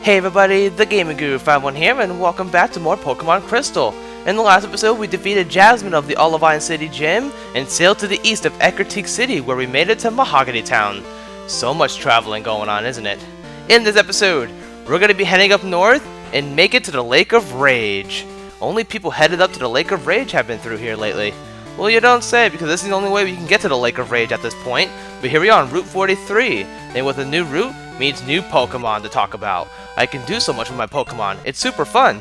Hey everybody, the Gaming Guru 51 here, and welcome back to more Pokemon Crystal. In the last episode, we defeated Jasmine of the Olivine City Gym and sailed to the east of Ecruteak City, where we made it to Mahogany Town. So much traveling going on, isn't it? In this episode, we're going to be heading up north and make it to the Lake of Rage. Only people headed up to the Lake of Rage have been through here lately. Well, you don't say, because this is the only way we can get to the Lake of Rage at this point. But here we are on Route 43, and with a new route means new Pokemon to talk about. I can do so much with my Pokemon. It's super fun.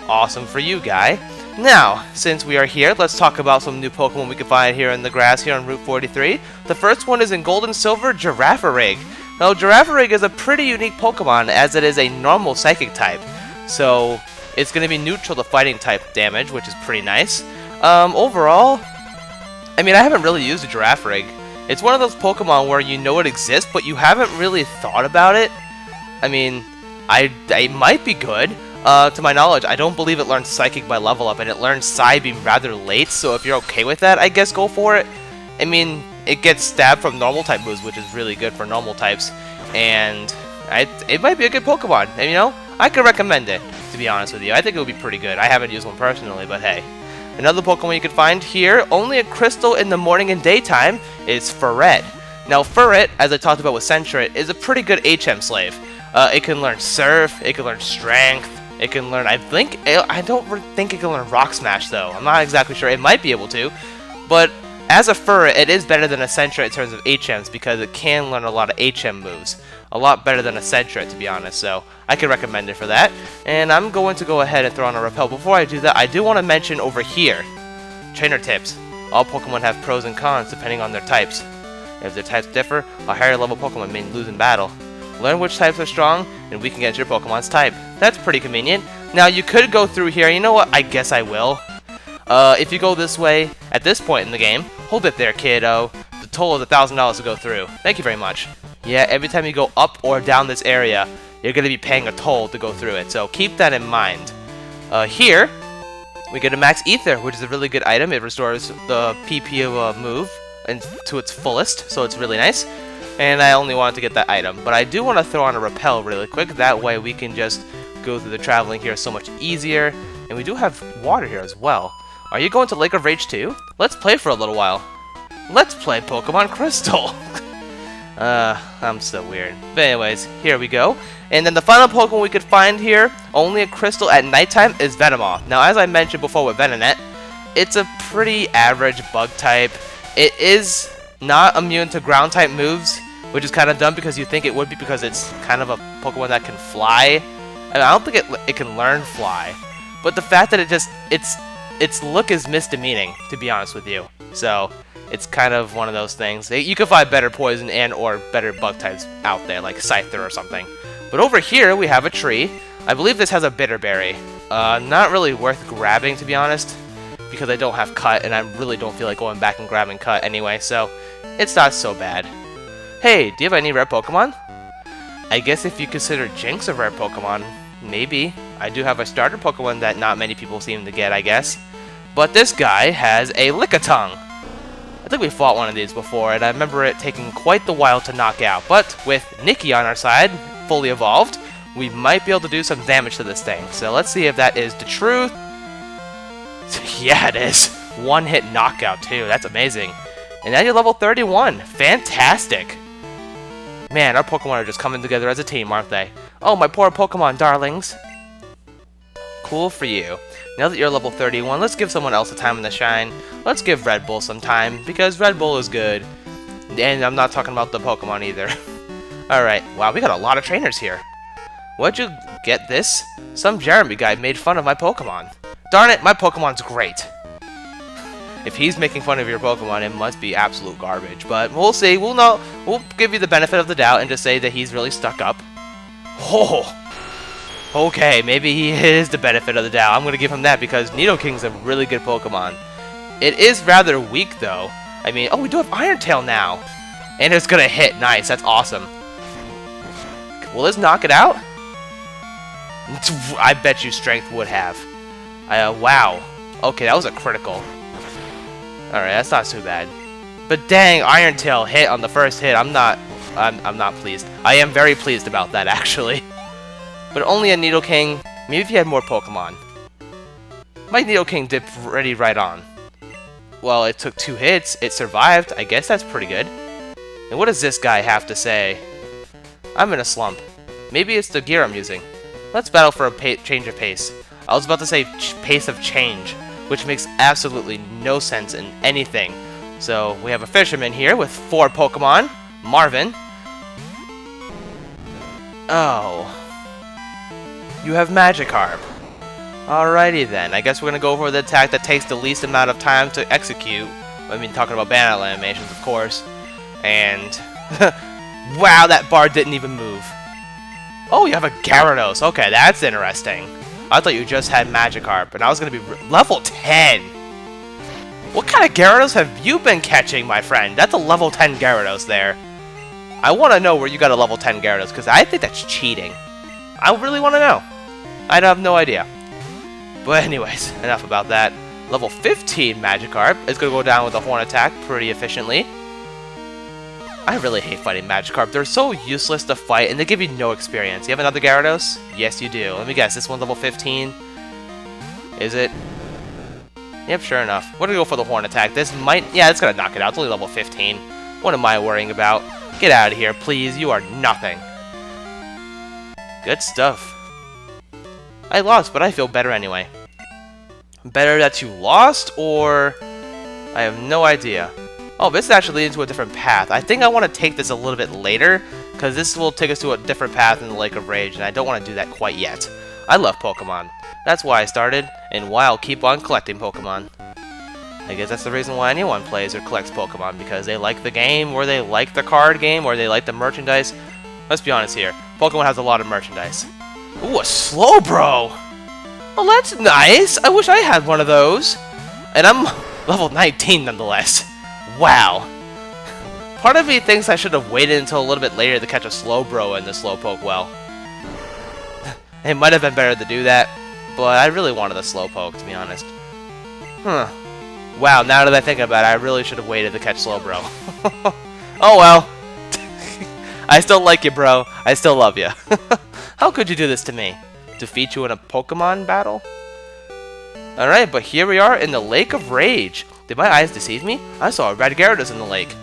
Awesome for you, guy. Now, since we are here, let's talk about some new Pokemon we can find here in the grass here on Route 43. The first one is in Gold and Silver, Girafarig. Now, Girafarig is a pretty unique Pokemon as it is a normal Psychic type. So, it's going to be neutral to Fighting type damage, which is pretty nice. Overall, I mean, I haven't really used a Girafarig. It's one of those Pokemon where you know it exists, but you haven't really thought about it. I mean, it might be good. To my knowledge, I don't believe it learns Psychic by level up, and it learns Psybeam rather late, so if you're okay with that, I guess go for it. I mean, it gets stabbed from normal type moves, which is really good for normal types, and it might be a good Pokemon, and you know, I could recommend it, to be honest with you. I think it would be pretty good. I haven't used one personally, but hey. Another Pokemon you can find here, only a crystal in the morning and daytime, is Furret. Now, Furret, as I talked about with Sentret, is a pretty good HM slave. It can learn Surf, it can learn Strength, it can learn, I don't think it can learn Rock Smash, though. I'm not exactly sure. It might be able to, but as a Furret, it is better than a Sentret in terms of HMs, because it can learn a lot of HM moves. A lot better than a Sentret, to be honest, so I can recommend it for that. And I'm going to go ahead and throw on a Repel. Before I do that, I do want to mention over here, trainer tips. All Pokemon have pros and cons depending on their types. If their types differ, a higher level Pokemon may lose in battle. Learn which types are strong, and we can get your Pokemon's type. That's pretty convenient. Now, you could go through here. You know what? I guess I will. If you go this way, at this point in the game, hold it there, kiddo. The toll is $1,000 to go through. Thank you very much. Yeah, every time you go up or down this area, you're going to be paying a toll to go through it, so keep that in mind. Here, we get a Max Ether, which is a really good item. It restores the PP of a move to its fullest, so it's really nice. And I only wanted to get that item, but I do want to throw on a Repel really quick. That way we can just go through the traveling here so much easier. And we do have water here as well. Are you going to Lake of Rage too? Let's play for a little while. Let's play Pokemon Crystal! I'm so weird. But anyways, here we go. And then the final Pokemon we could find here, only a crystal at nighttime, is Venomoth. Now, as I mentioned before with Venonat, it's a pretty average bug type. It is not immune to ground type moves, which is kind of dumb because you think it would be because it's kind of a Pokemon that can fly. I don't think it can learn fly. But the fact that its look is misdemeaning, to be honest with you. So, it's kind of one of those things. You can find better poison and or better bug types out there, like Scyther or something. But over here, we have a tree. I believe this has a Bitterberry. Not really worth grabbing, to be honest, because I don't have Cut, and I really don't feel like going back and grabbing Cut anyway, so it's not so bad. Hey, do you have any rare Pokemon? I guess if you consider Jinx a rare Pokemon, maybe. I do have a starter Pokemon that not many people seem to get, I guess. But this guy has a Lickitung. I think we fought one of these before, and I remember it taking quite the while to knock out. But with Nikki on our side, fully evolved, we might be able to do some damage to this thing. So let's see if that is the truth. Yeah, it is. One-hit knockout, too. That's amazing. And now you're level 31. Fantastic. Man, our Pokemon are just coming together as a team, aren't they? Oh, my poor Pokemon darlings. Cool for you. Now that you're level 31, let's give someone else a time in the shine. Let's give Red Bull some time, because Red Bull is good. And I'm not talking about the Pokemon either. Alright, wow, we got a lot of trainers here. Where'd you get this? Some Jeremy guy made fun of my Pokemon. Darn it, my Pokemon's great. If he's making fun of your Pokemon, it must be absolute garbage. But we'll see. We'll know. We'll give you the benefit of the doubt and just say that he's really stuck up. Oh! Okay, maybe he is the benefit of the doubt. I'm going to give him that because Nidoking's a really good Pokemon. It is rather weak, though. I mean, oh, we do have Iron Tail now. And it's going to hit. Nice, that's awesome. Will this knock it out? I bet you Strength would have. Wow. Okay, that was a critical. Alright, that's not too bad. But dang, Iron Tail hit on the first hit. I'm not pleased. I am very pleased about that, actually. but only a Nidoking. Maybe if you had more Pokemon. My Nidoking did pretty right on. Well, it took 2 hits, it survived, I guess that's pretty good. And what does this guy have to say? I'm in a slump. Maybe it's the gear I'm using. Let's battle for a change of pace. I was about to say pace of change, which makes absolutely no sense in anything. So, we have a fisherman here with 4 Pokemon. Marvin. Oh. You have Magikarp. Alrighty then, I guess we're gonna go for the attack that takes the least amount of time to execute. I mean, talking about battle animations, of course. And... wow, that bar didn't even move. Oh, you have a Gyarados. Okay, that's interesting. I thought you just had Magikarp, and I was gonna be level 10. What kind of Gyarados have you been catching, my friend? That's a level 10 Gyarados there. I want to know where you got a level 10 Gyarados, because I think that's cheating. I really want to know. I have no idea. But anyways, enough about that. Level 15 Magikarp is going to go down with a Horn attack pretty efficiently. I really hate fighting Magikarp. They're so useless to fight, and they give you no experience. You have another Gyarados? Yes, you do. Let me guess, this one's level 15? Is it? Yep, sure enough. We're going to go for the Horn attack. This might... yeah, it's going to knock it out. It's only level 15. What am I worrying about? Get out of here, please. You are nothing. Good stuff. I lost, but I feel better anyway. Better that you lost, or... I have no idea. Oh, this is actually leading to a different path. I think I want to take this a little bit later, because this will take us to a different path in the Lake of Rage, and I don't want to do that quite yet. I love Pokemon. That's why I started, and why I'll keep on collecting Pokemon. I guess that's the reason why anyone plays or collects Pokemon, because they like the game, or they like the card game, or they like the merchandise. Let's be honest here. Pokemon has a lot of merchandise. Ooh, a Slowbro! Well, that's nice! I wish I had one of those. And I'm level 19 nonetheless. Wow. Part of me thinks I should have waited until a little bit later to catch a Slowbro in the Slowpoke well. It might have been better to do that, but I really wanted a Slowpoke, to be honest. Huh. Wow, now that I think about it, I really should have waited to catch Slowbro. Oh well. I still like you, bro. I still love you. How could you do this to me? Defeat you in a Pokemon battle? Alright, but here we are in the Lake of Rage. Did my eyes deceive me? I saw a red Gyarados in the lake.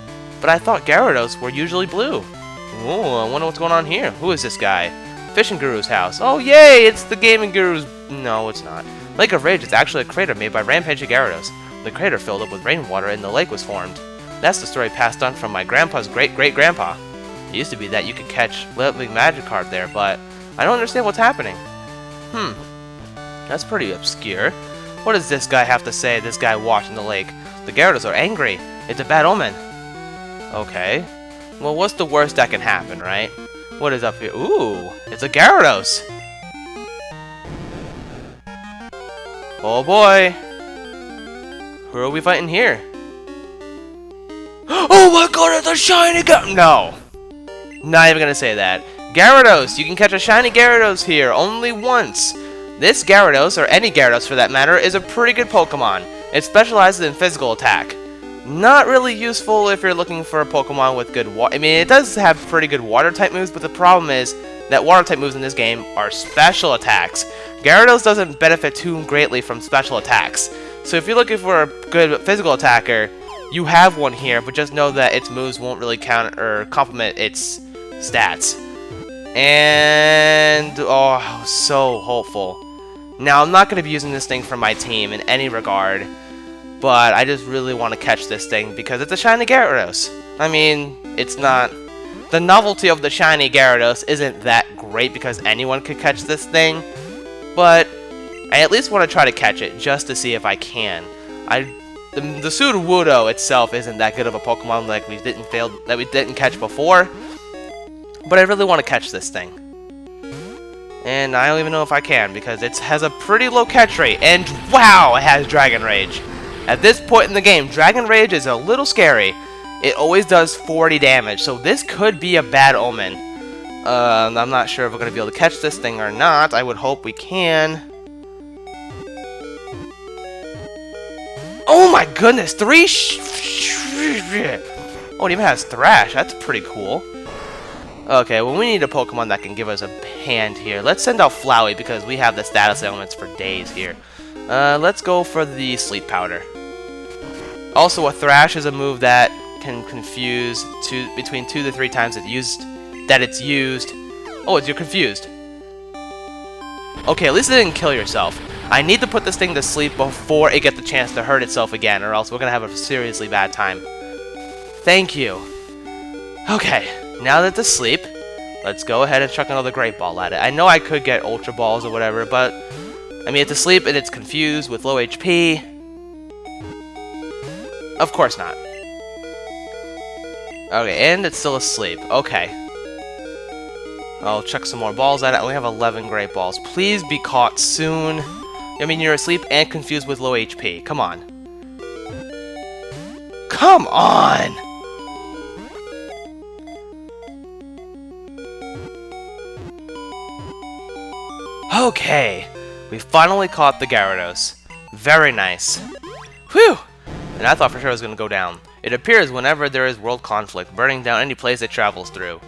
But I thought Gyarados were usually blue. Ooh, I wonder what's going on here. Who is this guy? Fishing Guru's house. Oh, yay! It's the Gaming Guru's... no, it's not. Lake of Rage is actually a crater made by rampaging Gyarados. The crater filled up with rainwater and the lake was formed. That's the story passed on from my grandpa's great-great-grandpa. It used to be that you could catch living Magikarp there, but I don't understand what's happening. That's pretty obscure. What does this guy have to say, this guy watching the lake? The Gyarados are angry. It's a bad omen. Okay. Well, what's the worst that can happen, right? What is up here? Ooh, it's a Gyarados. Oh boy. Who are we fighting here? Oh my god, it's a shiny Gyarados! No. Not even gonna say that. Gyarados! You can catch a shiny Gyarados here, only once. This Gyarados, or any Gyarados for that matter, is a pretty good Pokemon. It specializes in physical attack. Not really useful if you're looking for a Pokemon with good water. I mean, it does have pretty good water-type moves, but the problem is that water-type moves in this game are special attacks. Gyarados doesn't benefit too greatly from special attacks. So if you're looking for a good physical attacker, you have one here, but just know that its moves won't really count or complement its stats. And oh, I was so hopeful. Now I'm not going to be using this thing for my team in any regard, but I just really want to catch this thing because it's a shiny Gyarados. I mean, it's not... the novelty of the shiny Gyarados isn't that great because anyone could catch this thing, but I at least want to try to catch it just to see if I can. The Sudowoodo itself isn't that good of a Pokemon like we didn't catch before, but I really want to catch this thing. And I don't even know if I can because it has a pretty low catch rate, and wow, it has Dragon Rage. At this point in the game, Dragon Rage is a little scary. It always does 40 damage, so this could be a bad omen. I'm not sure if we're going to be able to catch this thing or not. I would hope we can. Oh my goodness, oh, it even has Thrash. That's pretty cool. Okay, well we need a Pokemon that can give us a hand here. Let's send out Flowey because we have the status elements for days here. Let's go for the Sleep Powder. Also, a Thrash is a move that can confuse between 2 to 3 times it's used. Oh, you're confused. Okay, at least it didn't kill yourself. I need to put this thing to sleep before it gets the chance to hurt itself again, or else we're gonna have a seriously bad time. Thank you. Okay, now that it's asleep, let's go ahead and chuck another Great Ball at it. I know I could get Ultra Balls or whatever, but I mean, it's asleep and it's confused with low HP. Of course not. Okay, and it's still asleep. Okay. I'll chuck some more balls at it. I only have 11 Great Balls. Please be caught soon. I mean, you're asleep and confused with low HP. Come on. Come on! Okay. We finally caught the Gyarados. Very nice. Whew! And I thought for sure it was going to go down. It appears whenever there is world conflict, burning down any place it travels through.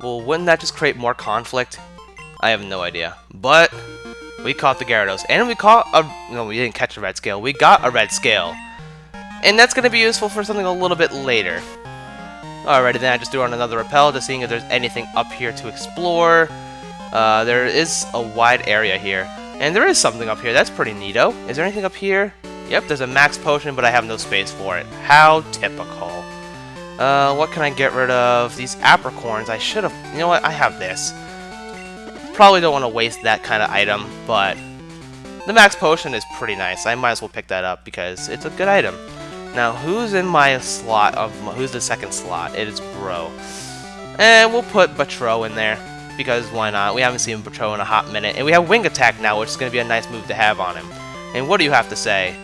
Well, wouldn't that just create more conflict? I have no idea. But we caught the Gyarados. And we caught a... No, we didn't catch a red scale. We got a red scale. And that's going to be useful for something a little bit later. Alrighty, then I just threw on another Repel, just seeing if there's anything up here to explore. There is a wide area here. And there is something up here. That's pretty neato. Is there anything up here? Yep, there's a max potion, but I have no space for it. How typical. What can I get rid of? These apricorns. I should have... You know what? I have this. Probably don't want to waste that kind of item, but the max potion is pretty nice. I might as well pick that up because it's a good item. Now, who's in my slot? Who's the second slot? It is Bro. And we'll put Batro in there because why not? We haven't seen Batro in a hot minute. And we have Wing Attack now, which is going to be a nice move to have on him. And what do you have to say?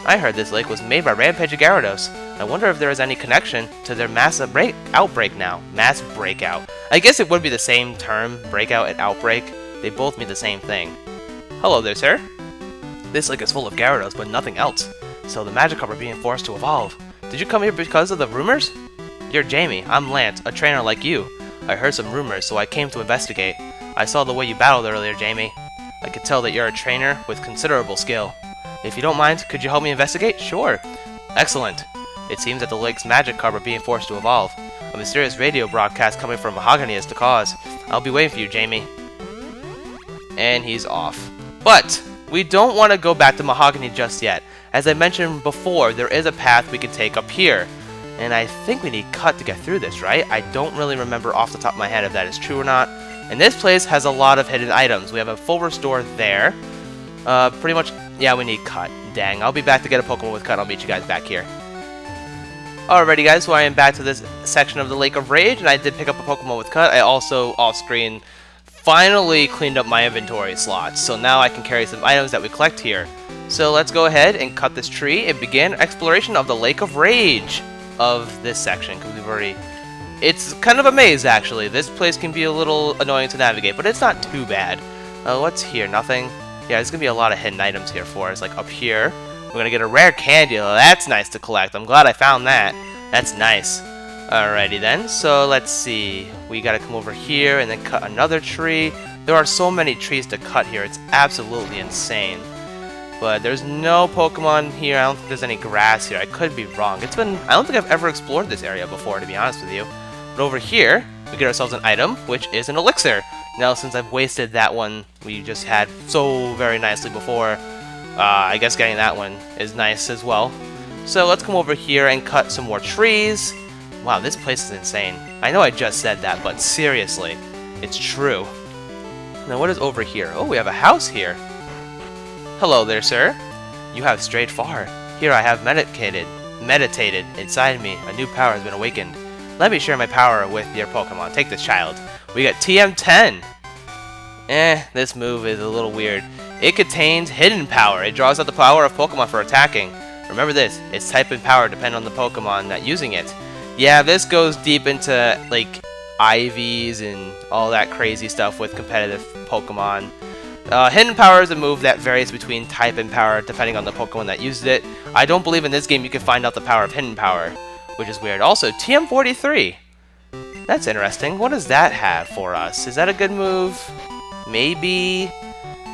I heard this lake was made by Rampage Gyarados. I wonder if there is any connection to their mass outbreak now. Mass breakout. I guess it would be the same term, breakout and outbreak. They both mean the same thing. Hello there, sir. This lake is full of Gyarados, but nothing else. So the Magikarp are being forced to evolve. Did you come here because of the rumors? You're Jamie. I'm Lance, a trainer like you. I heard some rumors, so I came to investigate. I saw the way you battled earlier, Jamie. I could tell that you're a trainer with considerable skill. If you don't mind, could you help me investigate? Sure. Excellent. It seems that the lake's Magikarp are being forced to evolve. A mysterious radio broadcast coming from Mahogany is the cause. I'll be waiting for you, Jamie. And he's off. But we don't want to go back to Mahogany just yet. As I mentioned before, there is a path we can take up here. And I think we need Cut to get through this, right? I don't really remember off the top of my head if that is true or not. And this place has a lot of hidden items. We have a full restore there. Pretty much, yeah, we need Cut. Dang, I'll be back to get a Pokemon with Cut. I'll meet you guys back here. Alrighty guys, so I am back to this section of the Lake of Rage, and I did pick up a Pokemon with Cut. I also, off-screen, finally cleaned up my inventory slots. So now I can carry some items that we collect here. So let's go ahead and cut this tree and begin exploration of the Lake of Rage of this section, because we've already... It's kind of a maze, actually. This place can be a little annoying to navigate, but it's not too bad. What's here? Nothing? Yeah, there's going to be a lot of hidden items here for us. Like up here, we're going to get a rare candy. Oh, that's nice to collect. I'm glad I found that. That's nice. Alrighty then, so let's see. We got to come over here and then cut another tree. There are so many trees to cut here. It's absolutely insane. But there's no Pokemon here. I don't think there's any grass here. I could be wrong. I don't think I've ever explored this area before, to be honest with you. But over here, we get ourselves an item, which is an elixir. Now, since I've wasted that one we just had so very nicely before, I guess getting that one is nice as well. So let's come over here and cut some more trees. Wow, this place is insane. I know I just said that, but seriously, it's true. Now, what is over here? Oh, we have a house here. Hello there, sir. You have strayed far. Here I have meditated. Inside me, a new power has been awakened. Let me share my power with your Pokemon. Take this, child. We got TM10. This move is a little weird. It contains hidden power. It draws out the power of Pokemon for attacking. Remember this, its type and power depend on the Pokemon not using it. Yeah, this goes deep into, like, IVs and all that crazy stuff with competitive Pokemon. Hidden power is a move that varies between type and power depending on the Pokemon that uses it. I don't believe in this game you can find out the power of hidden power, which is weird. Also, TM43. That's interesting. What does that have for us? Is that a good move? Maybe?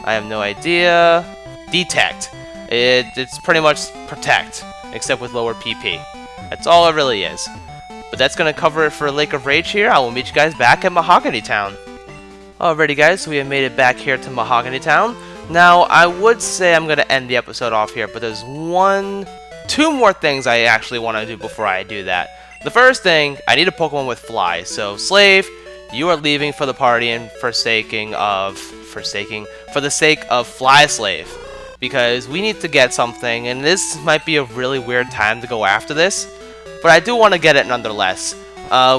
I have no idea. Detect. It's pretty much protect, except with lower PP. That's all it really is. But that's going to cover it for Lake of Rage here. I will meet you guys back at Mahogany Town. Alrighty guys, so we have made it back here to Mahogany Town. Now, I would say I'm going to end the episode off here, but there's two more things I actually want to do before I do that. The first thing, I need a Pokemon with Fly. So, Slave, you are leaving for the party and for the sake of Fly Slave. Because we need to get something, and this might be a really weird time to go after this, but I do want to get it nonetheless.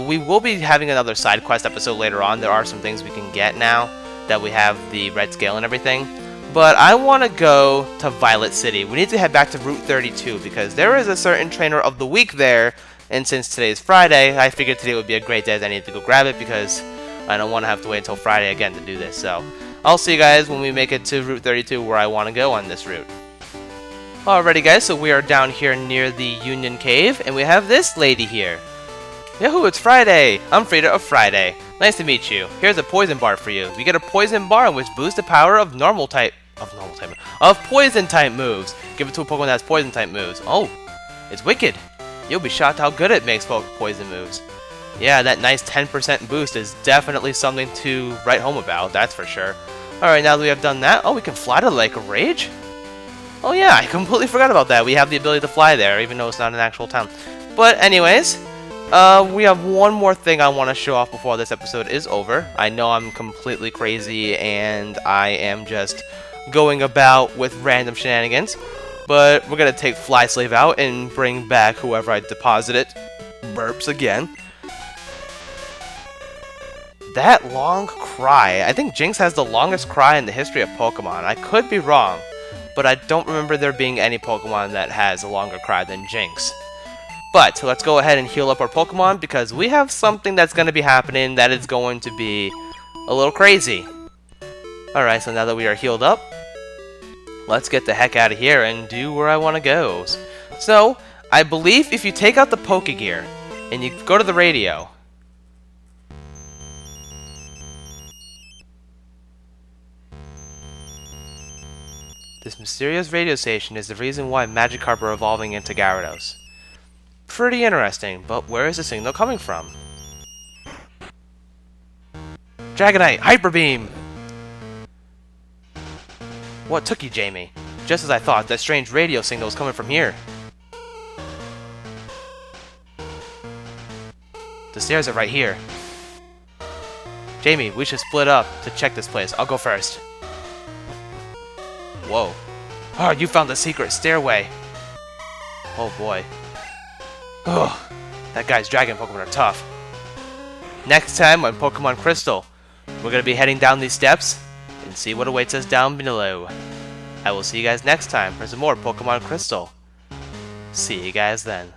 We will be having another side quest episode later on. There are some things we can get now that we have the red scale and everything. But I want to go to Violet City. We need to head back to Route 32 because there is a certain trainer of the week there. And since today is Friday, I figured today would be a great day that I need to go grab it because I don't want to have to wait until Friday again to do this. So I'll see you guys when we make it to Route 32 where I want to go on this route. Alrighty guys, so we are down here near the Union Cave and we have this lady here. Yahoo, it's Friday! I'm Frida of Friday. Nice to meet you. Here's a poison bar for you. You get a poison bar which boosts the power of poison type moves. Give it to a Pokemon that has poison type moves. Oh, it's wicked. You'll be shocked how good it makes poison moves. Yeah, that nice 10% boost is definitely something to write home about, that's for sure. Alright, now that we have done that, oh, we can fly to Lake of Rage? Oh yeah, I completely forgot about that. We have the ability to fly there, even though it's not an actual town. But anyways, we have one more thing I want to show off before this episode is over. I know I'm completely crazy and I am just going about with random shenanigans, but we're going to take Fly Slave out and bring back whoever I deposited. Burps again. That long cry. I think Jinx has the longest cry in the history of Pokemon. I could be wrong, but I don't remember there being any Pokemon that has a longer cry than Jinx. But let's go ahead and heal up our Pokemon because we have something that's going to be happening that is going to be a little crazy. Alright, so now that we are healed up, let's get the heck out of here and do where I want to go. So, I believe if you take out the Pokegear and you go to the radio, this mysterious radio station is the reason why Magikarp are evolving into Gyarados. Pretty interesting, but where is the signal coming from? Dragonite! Hyper Beam! What took you, Jamie? Just as I thought, that strange radio signal was coming from here. The stairs are right here. Jamie, we should split up to check this place. I'll go first. Whoa. Oh, you found the secret stairway. Oh boy. Ugh. That guy's dragon Pokemon are tough. Next time on Pokemon Crystal, we're going to be heading down these steps and see what awaits us down below. I will see you guys next time for some more Pokemon Crystal. See you guys then.